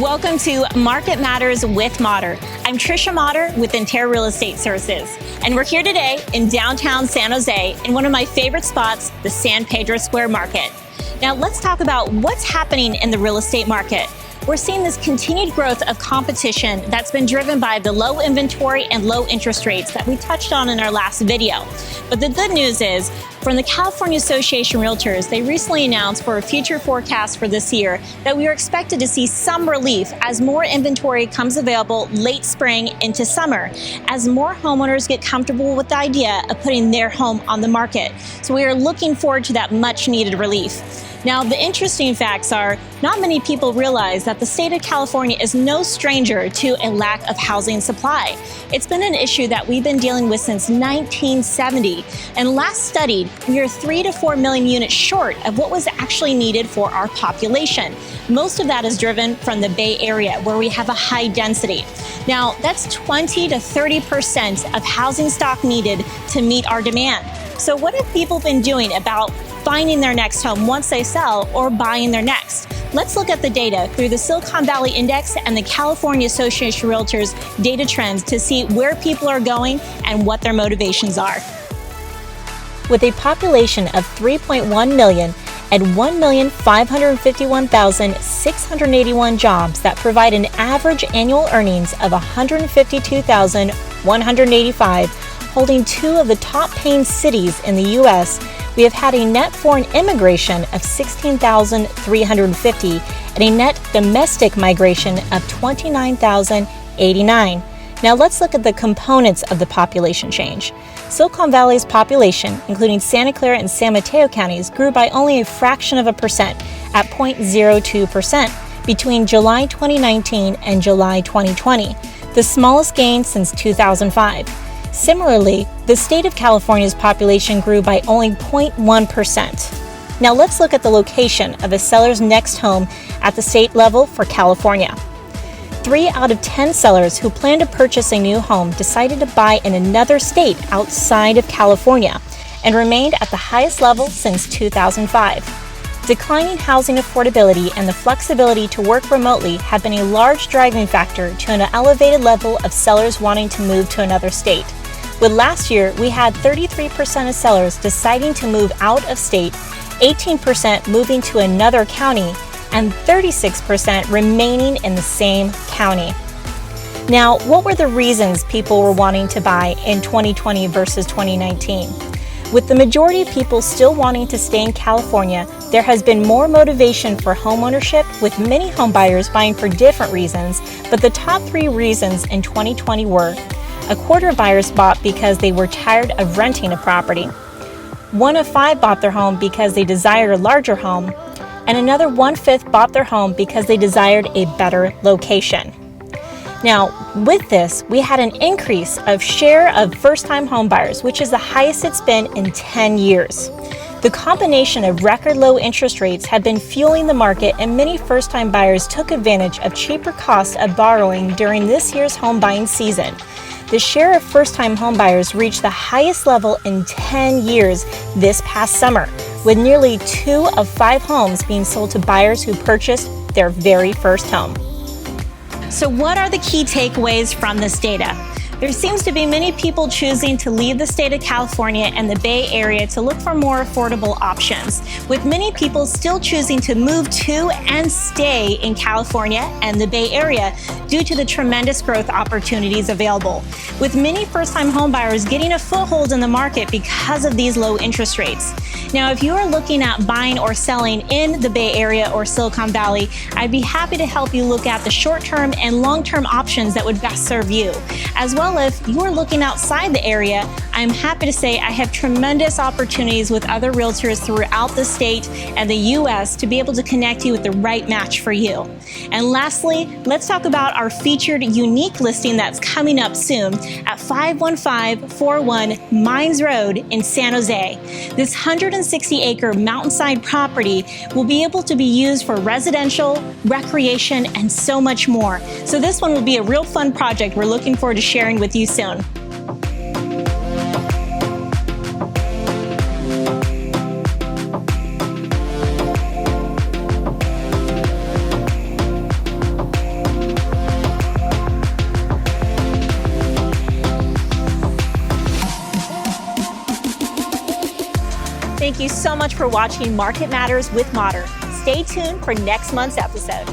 Welcome to Market Matters with Motter. I'm Trisha Motter with Inter Real Estate Services, and we're here today in downtown San Jose in one of my favorite spots, the San Pedro Square Market. Now let's talk about what's happening in the real estate market. We're seeing this continued growth of competition that's been driven by the low inventory and low interest rates that we touched on in our last video. But the good news is, from the California Association of Realtors, they recently announced for a future forecast for this year that we are expected to see some relief as more inventory comes available late spring into summer, as more homeowners get comfortable with the idea of putting their home on the market. So we are looking forward to that much needed relief. Now, the interesting facts are not many people realize that the state of California is no stranger to a lack of housing supply. It's been an issue that we've been dealing with since 1970. And last studied, we are 3 to 4 million units short of what was actually needed for our population. Most of that is driven from the Bay Area, where we have a high density. Now, that's 20 to 30% of housing stock needed to meet our demand. So what have people been doing about finding their next home once they sell or buying their next? Let's look at the data through the Silicon Valley Index and the California Association of Realtors data trends to see where people are going and what their motivations are. With a population of 3.1 million and 1,551,681 jobs that provide an average annual earnings of $152,185, holding two of the top paying cities in the U.S., we have had a net foreign immigration of 16,350 and a net domestic migration of 29,089. Now let's look at the components of the population change. Silicon Valley's population, including Santa Clara and San Mateo counties, grew by only a fraction of a percent at 0.02% between July 2019 and July 2020, the smallest gain since 2005. Similarly, the state of California's population grew by only 0.1%. Now let's look at the location of a seller's next home at the state level for California. 3 out of 10 sellers who plan to purchase a new home decided to buy in another state outside of California and remained at the highest level since 2005. Declining housing affordability and the flexibility to work remotely have been a large driving factor to an elevated level of sellers wanting to move to another state. With last year, we had 33% of sellers deciding to move out of state, 18% moving to another county, and 36% remaining in the same county. Now, what were the reasons people were wanting to buy in 2020 versus 2019? With the majority of people still wanting to stay in California, there has been more motivation for homeownership, with many homebuyers buying for different reasons, but the top 3 reasons in 2020 were: a quarter of buyers bought because they were tired of renting a property, 1 of 5 bought their home because they desired a larger home, and another 1/5 bought their home because they desired a better location. Now, with this, we had an increase of share of first-time homebuyers, which is the highest it's been in 10 years. The combination of record low interest rates have been fueling the market, and many first-time buyers took advantage of cheaper costs of borrowing during this year's home buying season. The share of first-time homebuyers reached the highest level in 10 years this past summer, with nearly 2 of 5 homes being sold to buyers who purchased their very first home. So what are the key takeaways from this data? There seems to be many people choosing to leave the state of California and the Bay Area to look for more affordable options, with many people still choosing to move to and stay in California and the Bay Area due to the tremendous growth opportunities available, with many first-time homebuyers getting a foothold in the market because of these low interest rates. Now, if you are looking at buying or selling in the Bay Area or Silicon Valley, I'd be happy to help you look at the short-term and long-term options that would best serve you. As well, if you are looking outside the area, I'm happy to say I have tremendous opportunities with other realtors throughout the state and the U.S. to be able to connect you with the right match for you. And lastly, let's talk about our featured unique listing that's coming up soon at 51541 Mines Road in San Jose. This 160-acre mountainside property will be able to be used for residential, recreation, and so much more. So this one will be a real fun project we're looking forward to sharing with you soon. Thank you so much for watching Market Matters with Motter. Stay tuned for next month's episode.